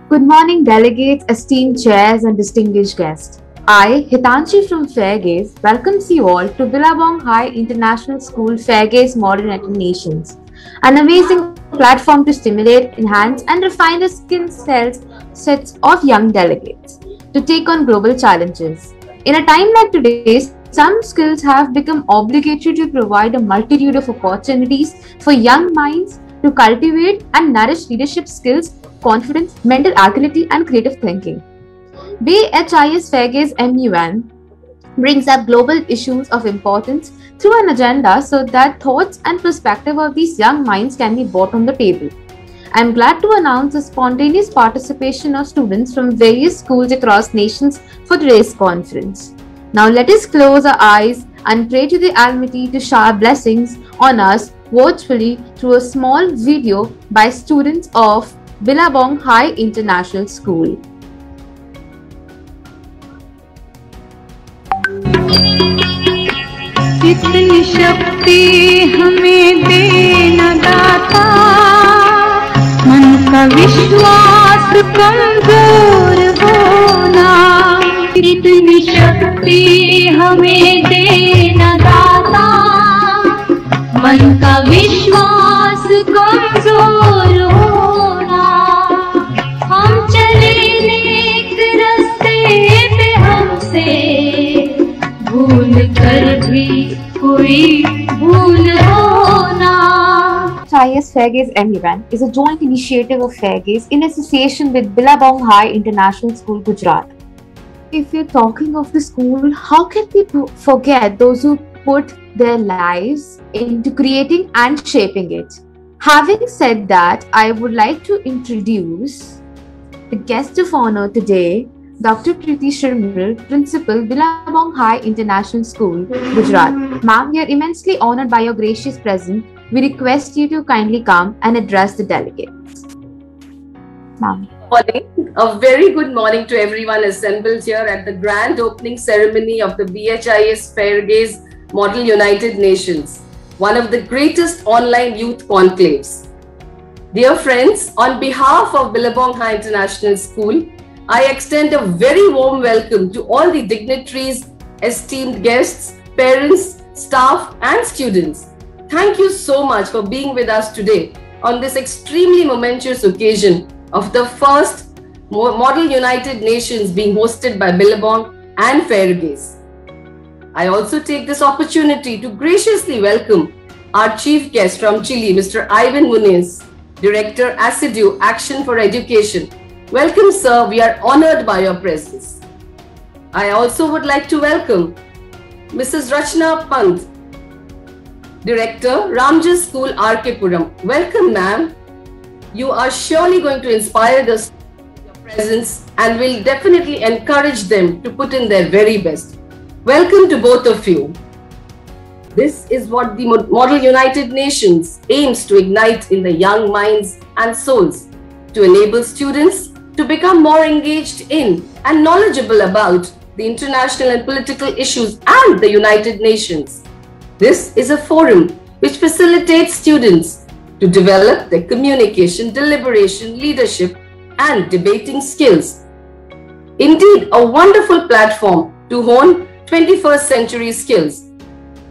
Good morning, delegates, esteemed chairs, and distinguished guests. I, Hitanshi from Fairgaze, welcomes you all to Billabong High International School Fairgaze Model United Nations, an amazing platform to stimulate, enhance, and refine the skill sets of young delegates to take on global challenges. In a time like today's, some skills have become obligatory to provide a multitude of opportunities for young minds to cultivate and nourish leadership skills, confidence, mental agility, and creative thinking. BHIS Fairgaze MUN brings up global issues of importance through an agenda so that thoughts and perspective of these young minds can be brought on the table. I am glad to announce the spontaneous participation of students from various schools across nations for today's conference. Now let us close our eyes and pray to the Almighty to shower blessings on us virtually through a small video by students of Billabong High International School. इतनी शक्ति हमें देना दाता, मन का विश्वास कमजोर होना। इतनी शक्ति हमें देना दाता, मन का विश्वास कमजोर होना। हम चले नेक रास्ते पे हमसे भूल कर भी कोई भूल होना। BHIS Fairgaze MUN is a joint initiative of Fairgaze in association with Billabong High International School, Gujarat. If you're talking of the school, how can we forget those who put their lives into creating and shaping it? Having said that, I would like to introduce the guest of honor today, Dr. Preeti Shirmal, Principal, Billabong High International School, Gujarat. Ma'am, we are immensely honored by your gracious presence. We request you to kindly come and address the delegates. Ma'am. Morning. A very good morning to everyone assembled here at the grand opening ceremony of the BHIS Fairgaze Model United Nations, one of the greatest online youth conclaves. Dear friends, on behalf of Billabong High International School, I extend a very warm welcome to all the dignitaries, esteemed guests, parents, staff, and students. Thank you so much for being with us today on this extremely momentous occasion of the first Model United Nations being hosted by Billabong and Fairgaze. I also take this opportunity to graciously welcome our chief guest from Chile, Mr. Ivan Muniz, Director, ASIDU, Action for Education. Welcome, sir. We are honored by your presence. I also would like to welcome Mrs. Rachna Pant, Director, Ramjas School, RK Puram. Welcome, ma'am. You are surely going to inspire the students with your presence and will definitely encourage them to put in their very best. Welcome to both of you. This is what the Model United Nations aims to ignite in the young minds and souls, to enable students to become more engaged in and knowledgeable about the international and political issues and the United Nations. This is a forum which facilitates students to develop their communication, deliberation, leadership, and debating skills. Indeed, a wonderful platform to hone 21st century skills.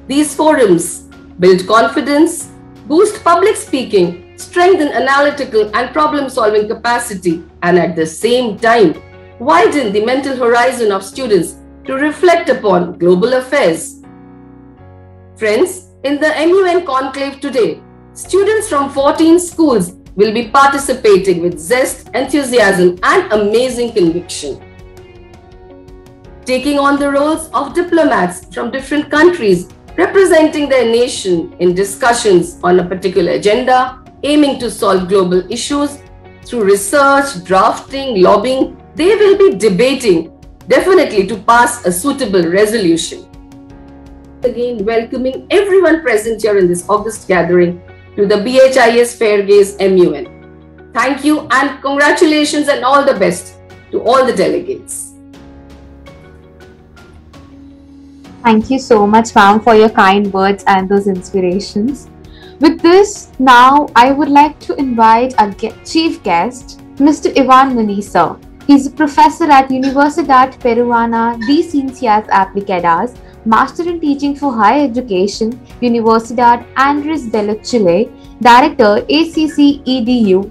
These forums build confidence, boost public speaking, strengthen analytical and problem-solving capacity, and at the same time, widen the mental horizon of students to reflect upon global affairs. Friends, in the MUN conclave today, students from 14 schools will be participating with zest, enthusiasm, and amazing conviction. Taking on the roles of diplomats from different countries, representing their nation in discussions on a particular agenda, aiming to solve global issues through research, drafting, lobbying, they will be debating, definitely to pass a suitable resolution. Again, welcoming everyone present here in this August gathering to the BHIS Fairgaze MUN. Thank you and congratulations and all the best to all the delegates. Thank you so much, ma'am, for your kind words and those inspirations. With this, now I would like to invite our chief guest, Mr. Ivan Munisa. He's a professor at Universidad Peruana de Ciencias Aplicadas, Master in Teaching for Higher Education, Universidad Andrés Bello Chile, Director ACC EDU,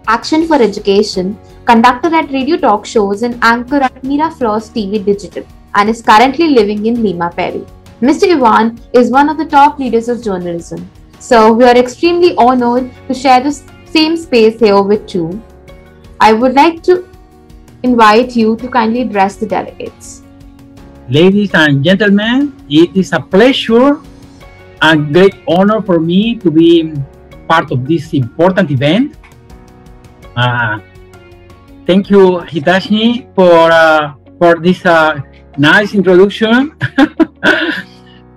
Action for Education, conductor at radio talk shows and anchor at Miraflores TV Digital, and is currently living in Lima, Peru. Mr. Ivan is one of the top leaders of journalism. So we are extremely honored to share the same space here with you. I would like to invite you to kindly address the delegates. Ladies and gentlemen, it is a pleasure and great honor for me to be part of this important event. Thank you, Hitachi, for this nice introduction.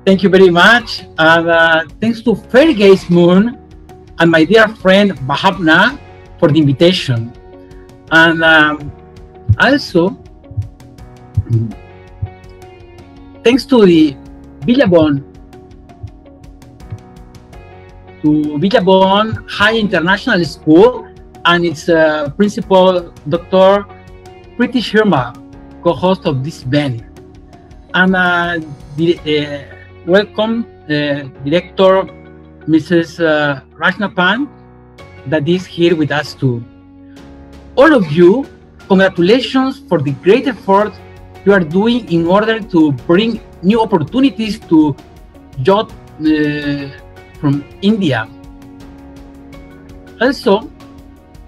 Thank you very much. And thanks to Fairgaze Moon and my dear friend Bahabna for the invitation. And also, thanks to the Billabong High International School and its principal, Dr. Preeti Sharma, co-host of this event. And welcome Director Mrs. Rachna Pan that is here with us too. All of you, congratulations for the great effort you are doing in order to bring new opportunities to youth from India. Also,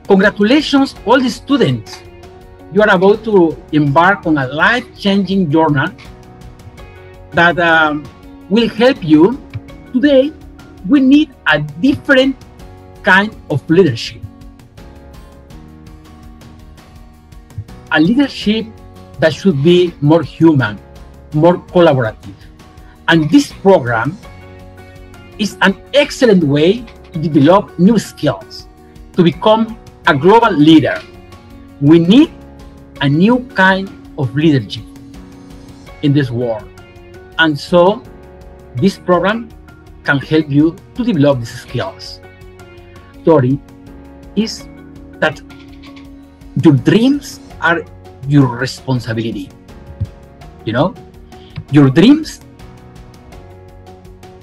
congratulations all the students. You are about to embark on a life-changing journey that will help you. Today, we need a different kind of leadership. A leadership that should be more human, more collaborative. And this program is an excellent way to develop new skills, to become a global leader. We need a new kind of leadership in this world. And so this program can help you to develop these skills. Story is that your dreams are your responsibility. You know, your dreams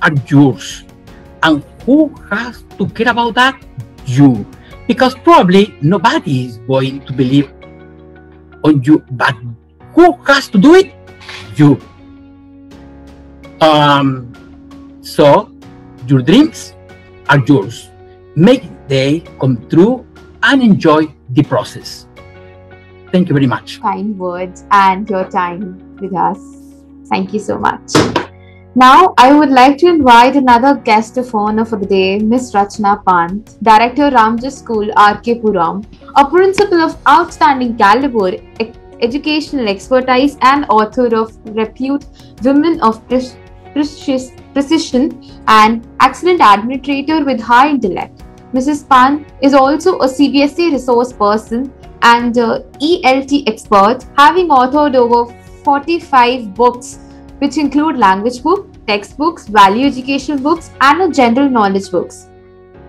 are yours. And who has to care about that? You. Because probably nobody is going to believe on you, but who has to do it? You. So your dreams are yours. Make they come true and enjoy the process. Thank you very much. Kind words and your time with us. Thank you so much. Now, I would like to invite another guest of honor for the day, Ms. Rachna Pant, Director, Ramjas School, R.K. Puram, a principal of outstanding caliber, educational expertise, and author of repute Women of Precision and excellent administrator with high intellect. Mrs. Pant is also a CBSE resource person and ELT expert, having authored over 45 books, which include language books, textbooks, value educational books, and general knowledge books.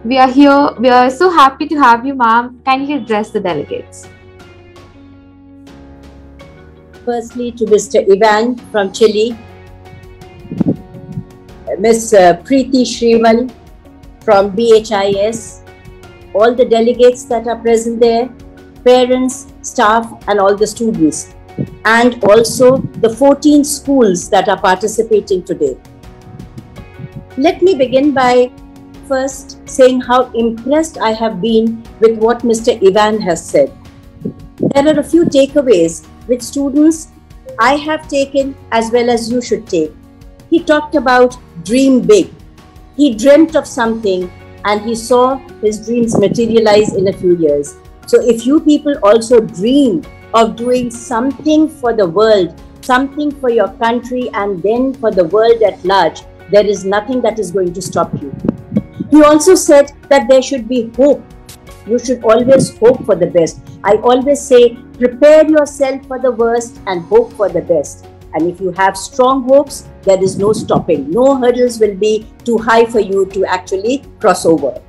We are so happy to have you, ma'am. Kindly address the delegates. Firstly, to Mr. Ivan from Chile, Ms. Preeti Sharma from BHIS, all the delegates that are present there, parents, staff, and all the students, and also the 14 schools that are participating today. Let me begin by first saying how impressed I have been with what Mr. Ivan has said. There are a few takeaways which students I have taken as well as you should take. He talked about dream big. He dreamt of something and he saw his dreams materialize in a few years. So if you people also dream of doing something for the world, something for your country and then for the world at large, there is nothing that is going to stop you. He also said that there should be hope. You should always hope for the best. I always say, prepare yourself for the worst and hope for the best. And if you have strong hopes, there is no stopping. No hurdles will be too high for you to actually cross over.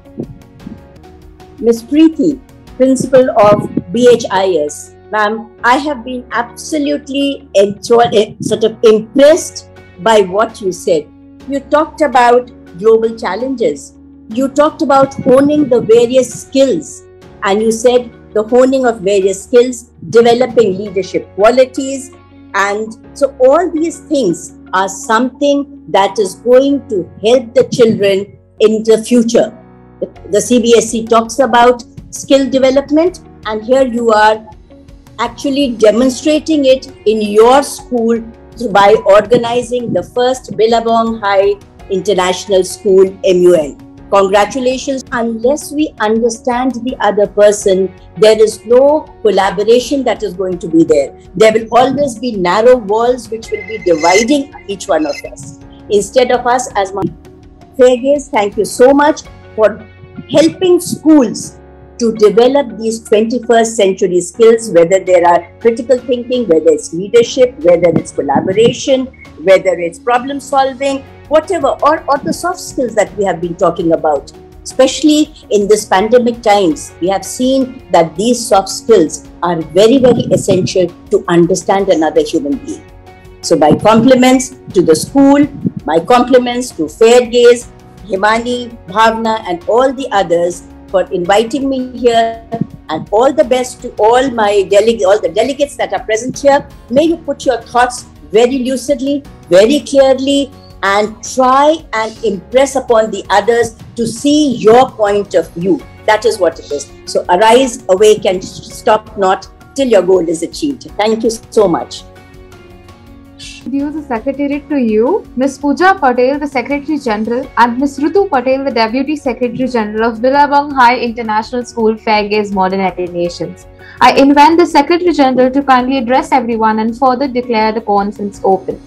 Ms. Preeti, Principal of BHIS. Ma'am, I have been absolutely sort of impressed by what you said. You talked about global challenges. You talked about honing the various skills. And you said the honing of various skills, developing leadership qualities. And so all these things are something that is going to help the children in the future. The CBSE talks about skill development, and here you are actually demonstrating it in your school by organizing the first Billabong High International School MUN. Congratulations. Unless we understand the other person, there is no collaboration that is going to be there. There will always be narrow walls which will be dividing each one of us. Instead of us as Fairgaze, thank you so much for helping schools to develop these 21st century skills, whether there are critical thinking, whether it's leadership, whether it's collaboration, whether it's problem solving, whatever, or the soft skills that we have been talking about. Especially in this pandemic times, we have seen that these soft skills are very, very essential to understand another human being. So my compliments to the school, my compliments to Fairgaze, Himani, Bhavna, and all the others for inviting me here, and all the best to all the delegates that are present here. May you put your thoughts very lucidly, very clearly, and try and impress upon the others to see your point of view. That is what it is. So arise, awake, and stop not till your goal is achieved. Thank you so much. Introduce the Secretariat to you, Ms. Pooja Patel, the Secretary General, and Ms. Ritu Patel, the Deputy Secretary General of Billabong High International School, Fairgaze, Modern United Nations. I invite the Secretary General to kindly address everyone and further declare the conference open.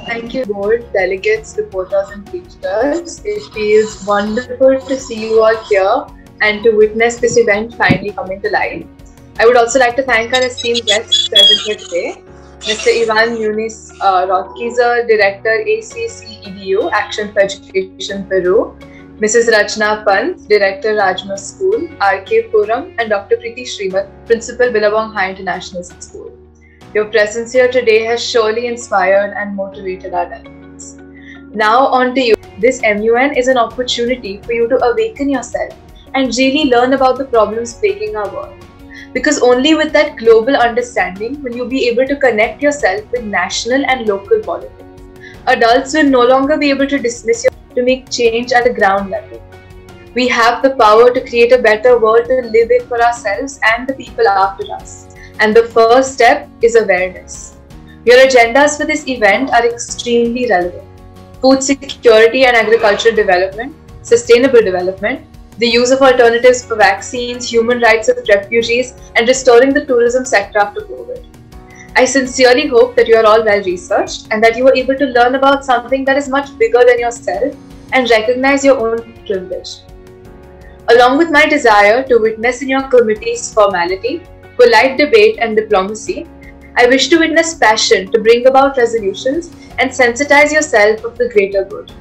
Thank you, board, delegates, reporters, and teachers. It feels wonderful to see you all here and to witness this event finally coming to life. I would also like to thank our esteemed guests present here today. Mr. Ivan Muniz Rothkieser, Director ACC EDU, Action for Education, Peru, Mrs. Rachna Pant, Director Rajma School, RK Puram, and Dr. Preeti Srivat, Principal Billabong High International School. Your presence here today has surely inspired and motivated our delegates. Now on to you. This MUN is an opportunity for you to awaken yourself and really learn about the problems plaguing our world. Because only with that global understanding will you be able to connect yourself with national and local politics. Adults will no longer be able to dismiss you to make change at the ground level. We have the power to create a better world to live in for ourselves and the people after us. And the first step is awareness. Your agendas for this event are extremely relevant. Food security and agricultural development, sustainable development, the use of alternatives for vaccines, human rights of refugees, and restoring the tourism sector after COVID. I sincerely hope that you are all well researched and that you are able to learn about something that is much bigger than yourself and recognize your own privilege. Along with my desire to witness in your committee's formality, polite debate, and diplomacy, I wish to witness passion to bring about resolutions and sensitize yourself of the greater good.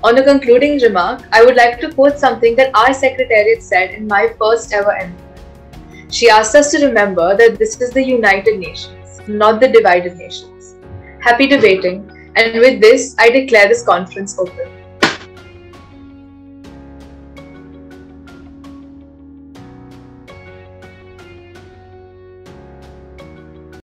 On a concluding remark, I would like to quote something that our Secretariat said in my first ever MUN. She asked us to remember that this is the United Nations, not the divided nations. Happy debating, and with this, I declare this conference open.